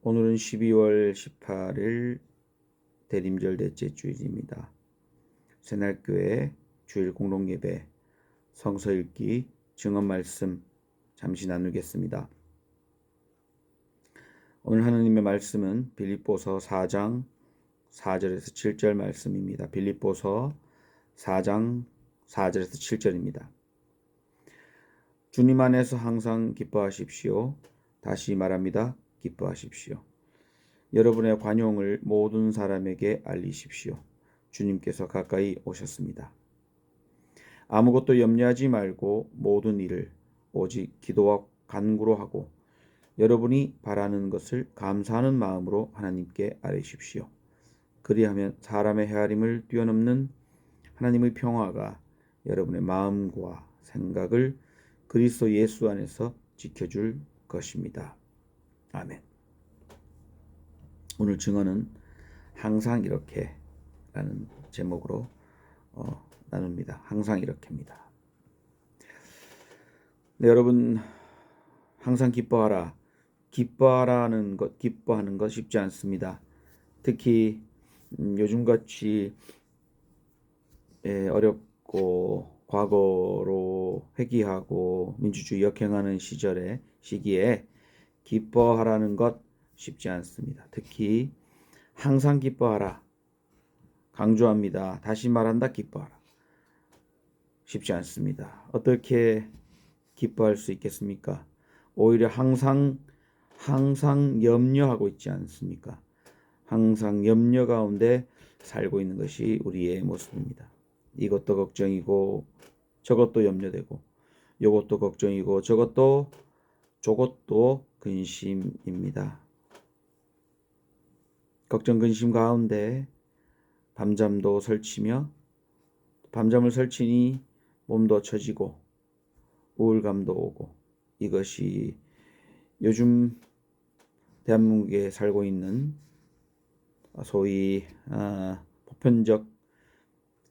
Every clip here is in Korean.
오늘은 12월 18일 대림절 넷째 주일입니다. 새날교회 주일 공동예배 성서 읽기 증언 말씀 잠시 나누겠습니다. 오늘 하느님의 말씀은 빌립보서 4장 4절에서 7절 말씀입니다. 빌립보서 4장 4절에서 7절입니다. 주님 안에서 항상 기뻐하십시오. 다시 말합니다. 기뻐하십시오. 여러분의 관용을 모든 사람에게 알리십시오. 주님께서 가까이 오셨습니다. 아무것도 염려하지 말고 모든 일을 오직 기도와 간구로 하고 여러분이 바라는 것을 감사하는 마음으로 하나님께 아뢰십시오. 그리하면 사람의 헤아림을 뛰어넘는 하나님의 평화가 여러분의 마음과 생각을 그리스도 예수 안에서 지켜줄 것입니다. 아멘. 오늘 증언은 항상 이렇게 라는 제목으로 나눕니다. 항상 이렇게입니다. 네, 여러분 항상 기뻐하라. 기뻐하라는 것, 기뻐하는 것 쉽지 않습니다. 특히 요즘같이 어렵고 과거로 회귀하고 민주주의 역행하는 시기에 기뻐하라는 것 쉽지 않습니다. 특히 항상 기뻐하라. 강조합니다. 다시 말한다. 기뻐하라. 쉽지 않습니다. 어떻게 기뻐할 수 있겠습니까? 오히려 항상 염려하고 있지 않습니까? 항상 염려 가운데 살고 있는 것이 우리의 모습입니다. 이것도 걱정이고 저것도 염려되고 이것도 걱정이고 저것도 근심입니다. 걱정 근심 가운데 밤잠도 설치며 밤잠을 설치니 몸도 처지고 우울감도 오고 이것이 요즘 대한민국에 살고 있는 소위 보편적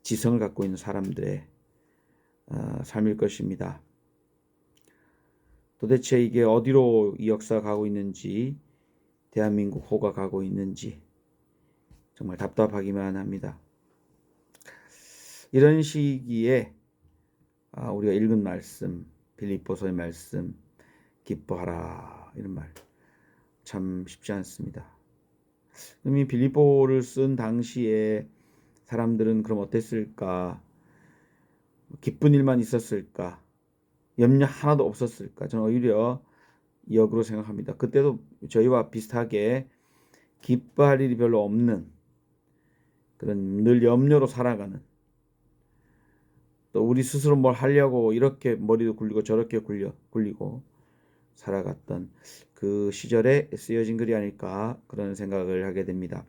지성을 갖고 있는 사람들의 삶일 것입니다. 도대체 이게 어디로 이 역사가 가고 있는지 대한민국 호가 가고 있는지 정말 답답하기만 합니다. 이런 시기에 우리가 읽은 말씀, 빌립보서의 말씀, 기뻐하라 이런 말 참 쉽지 않습니다. 이미 빌립보를 쓴 당시에 사람들은 그럼 어땠을까? 기쁜 일만 있었을까? 염려 하나도 없었을까? 저는 오히려 역으로 생각합니다. 그때도 저희와 비슷하게 기뻐할 일이 별로 없는 그런 늘 염려로 살아가는 또 우리 스스로 뭘 하려고 이렇게 머리도 굴리고 저렇게 굴리고 살아갔던 그 시절에 쓰여진 글이 아닐까 그런 생각을 하게 됩니다.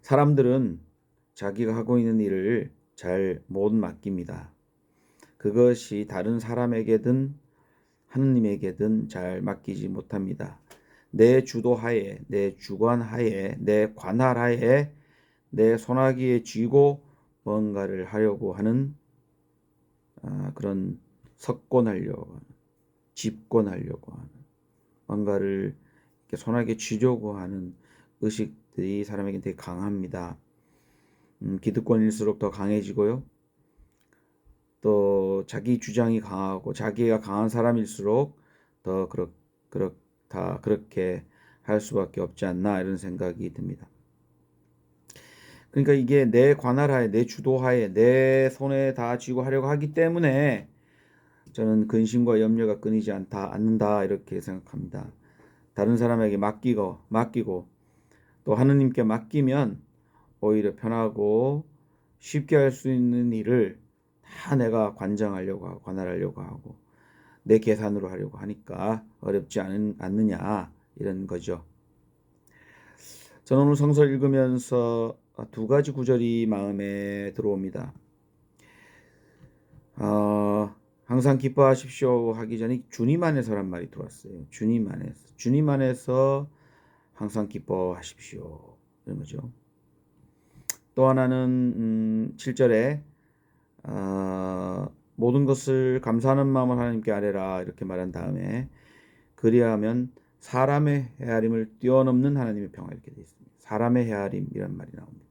사람들은 자기가 하고 있는 일을 잘 못 맡깁니다. 그것이 다른 사람에게든 하느님에게든 잘 맡기지 못합니다. 내 주도하에, 내 주관하에, 내 관할하에 내 손아귀에 쥐고 뭔가를 하려고 하는 그런 석권하려고 하는, 집권하려고 하는 뭔가를 이렇게 손아귀에 쥐려고 하는 의식들이 사람에게 되게 강합니다. 기득권일수록 더 강해지고요. 또 자기 주장이 강하고 자기가 강한 사람일수록 더 그렇게 할 수밖에 없지 않나 이런 생각이 듭니다. 그러니까 이게 내 관할하에 내 주도하에 내 손에 다 쥐고 하려고 하기 때문에 저는 근심과 염려가 끊이지 않는다 이렇게 생각합니다. 다른 사람에게 맡기고 또 하느님께 맡기면 오히려 편하고 쉽게 할 수 있는 일을 다 내가 관장하려고 하고 관할하려고 하고 내 계산으로 하려고 하니까 어렵지 않느냐 이런 거죠. 저는 오늘 성서 읽으면서 두 가지 구절이 마음에 들어옵니다. 항상 기뻐하십시오 하기 전에 주님 안에서란 말이 들어왔어요. 주님 안에서 항상 기뻐하십시오 이런 거죠. 또 하나는 7절에 모든 것을 감사하는 마음을 하나님께 아뢰라 이렇게 말한 다음에 그리하면 사람의 헤아림을 뛰어넘는 하나님의 평화 이렇게 되어 있습니다. 사람의 헤아림이란 말이 나옵니다.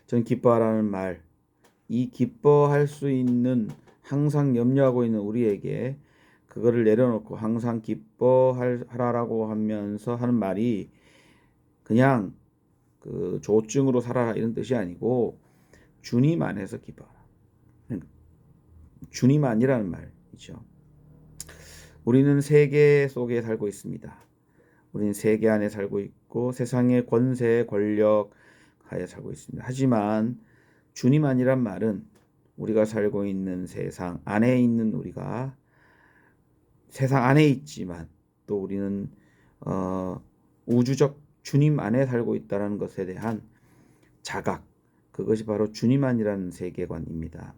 전 기뻐하라는 말, 이 기뻐할 수 있는 항상 염려하고 있는 우리에게 그거를 내려놓고 항상 기뻐하라라고 하면서 하는 말이 그냥 그 조증으로 살아라 이런 뜻이 아니고 주님 안에서 기뻐하라. 주님 안이라는 말이죠. 우리는 세계 속에 살고 있습니다. 우리는 세계 안에 살고 있고 세상의 권세, 권력 하에 살고 있습니다. 하지만 주님 안이란 말은 우리가 살고 있는 세상 안에 있는 우리가 세상 안에 있지만 또 우리는 우주적 주님 안에 살고 있다는 것에 대한 자각, 그것이 바로 주님 안이라는 세계관입니다.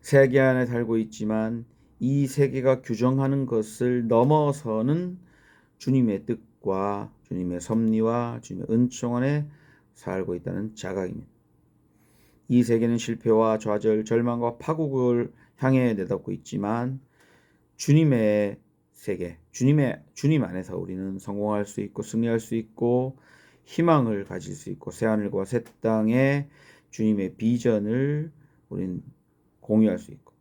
세계 안에 살고 있지만 이 세계가 규정하는 것을 넘어서는 주님의 뜻과 주님의 섭리와 주님의 은총 안에 살고 있다는 자각입니다. 이 세계는 실패와 좌절, 절망과 파국을 향해 내닫고 있지만 주님의 세계, 주님 안에서 우리는 성공할 수 있고 승리할 수 있고 희망을 가질 수 있고 새하늘과 새 땅에 주님의 비전을 우리는 공유할 수 있고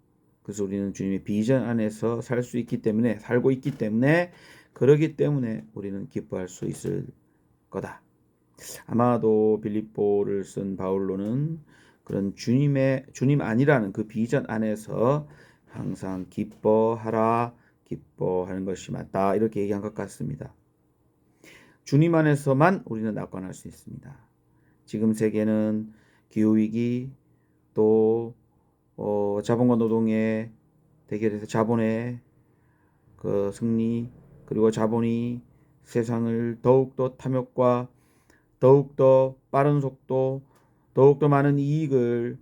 그래서 우리는 주님의 비전 안에서 살고 있기 때문에 그러기 때문에 우리는 기뻐할 수 있을 거다. 아마도 빌립보를 쓴 바울로는 그런 주님 안이라는 그 비전 안에서 항상 기뻐하는 것이 맞다 이렇게 얘기한 것 같습니다. 주님 안에서만 우리는 낙관할 수 있습니다. 지금 세계는 기후위기 또 자본과 노동의 대결에서 자본의 그 승리 그리고 자본이 세상을 더욱더 탐욕과 더욱더 빠른 속도 더욱더 많은 이익을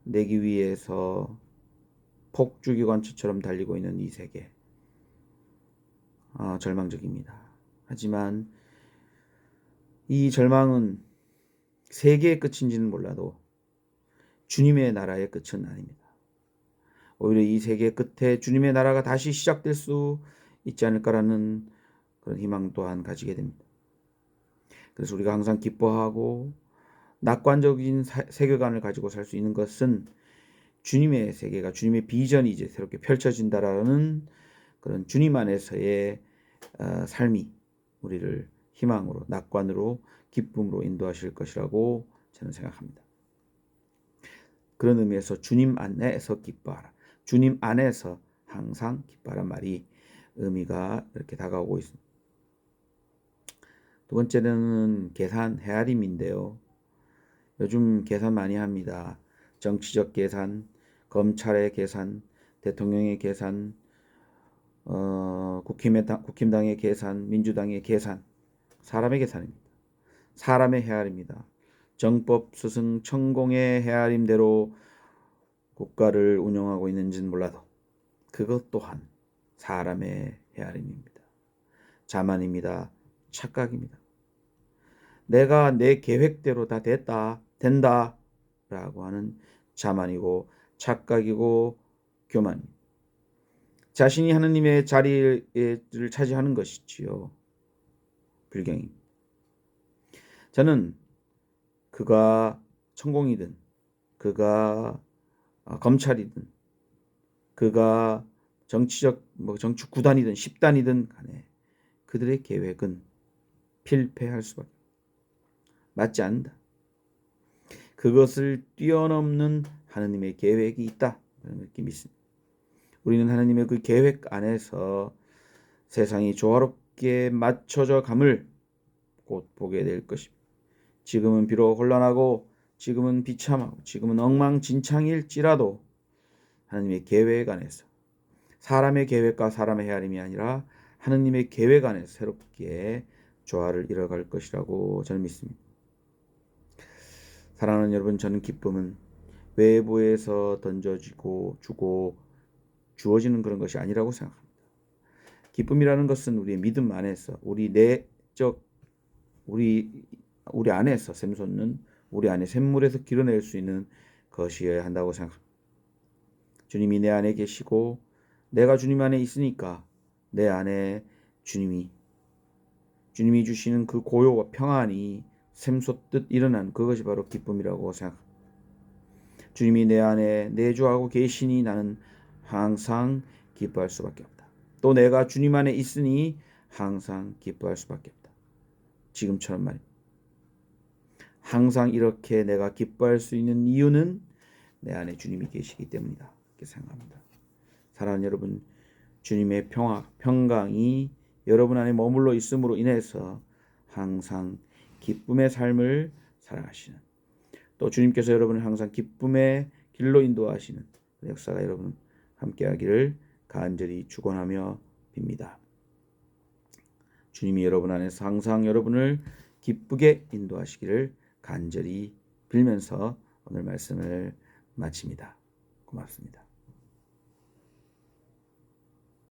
내기 위해서 폭주기관차처럼 달리고 있는 이 세계 절망적입니다. 하지만 이 절망은 세계의 끝인지는 몰라도 주님의 나라의 끝은 아닙니다. 오히려 이 세계 끝에 주님의 나라가 다시 시작될 수 있지 않을까라는 그런 희망 또한 가지게 됩니다. 그래서 우리가 항상 기뻐하고 낙관적인 세계관을 가지고 살 수 있는 것은 주님의 세계가 주님의 비전이 이제 새롭게 펼쳐진다라는 그런 주님 안에서의 삶이 우리를 희망으로 낙관으로 기쁨으로 인도하실 것이라고 저는 생각합니다. 그런 의미에서 주님 안에서 기뻐하라. 주님 안에서 항상 기뻐하란 말이 의미가 이렇게 다가오고 있습니다. 두 번째는 계산, 헤아림인데요. 요즘 계산 많이 합니다. 정치적 계산, 검찰의 계산, 대통령의 계산, 국힘당의 계산, 민주당의 계산, 사람의 계산입니다. 사람의 헤아림입니다. 정법 스승 천공의 헤아림대로 국가를 운영하고 있는지는 몰라도 그것 또한 사람의 헤아림입니다. 자만입니다. 착각입니다. 내가 내 계획대로 다 된다 라고 하는 자만이고 착각이고 교만입니다. 자신이 하느님의 자리를 차지하는 것이지요. 불경입니다. 저는 그가 천공이든 그가 검찰이든 그가 정치 구단이든 10단이든 간에 그들의 계획은 필패할 수밖에 맞지 않는다. 그것을 뛰어넘는 하느님의 계획이 있다. 그런 느낌이 있습니다. 우리는 하느님의 그 계획 안에서 세상이 조화롭게 맞춰져 감을 곧 보게 될 것입니다. 지금은 비록 혼란하고 지금은 비참하고 지금은 엉망진창일지라도 하느님의 계획 안에서 사람의 계획과 사람의 헤아림이 아니라 하느님의 계획 안에서 새롭게 조화를 이뤄갈 것이라고 저는 믿습니다. 사랑하는 여러분, 저는 기쁨은 외부에서 주어지는 그런 것이 아니라고 생각합니다. 기쁨이라는 것은 우리의 믿음 안에서 우리 안에서 샘솟는 우리 안에 샘물에서 길어낼 수 있는 것이어야 한다고 생각합니다. 주님이 내 안에 계시고 내가 주님 안에 있으니까 내 안에 주님이 주시는 그 고요와 평안이 샘솟듯 일어난 그것이 바로 기쁨이라고 생각합니다. 주님이 내 안에 내주하고 계시니 나는 항상 기뻐할 수밖에 없다. 또 내가 주님 안에 있으니 항상 기뻐할 수밖에 없다. 지금처럼 말입니다. 항상 이렇게 내가 기뻐할 수 있는 이유는 내 안에 주님이 계시기 때문이다. 이렇게 생각합니다. 사랑하는 여러분, 주님의 평화, 평강이 여러분 안에 머물러 있음으로 인해서 항상 기쁨의 삶을 살아가시는, 또 주님께서 여러분을 항상 기쁨의 길로 인도하시는 그 역사가 여러분 함께하기를 간절히 축원하며 빕니다. 주님이 여러분 안에서 항상 여러분을 기쁘게 인도하시기를 간절히 빌면서 오늘 말씀을 마칩니다. 고맙습니다.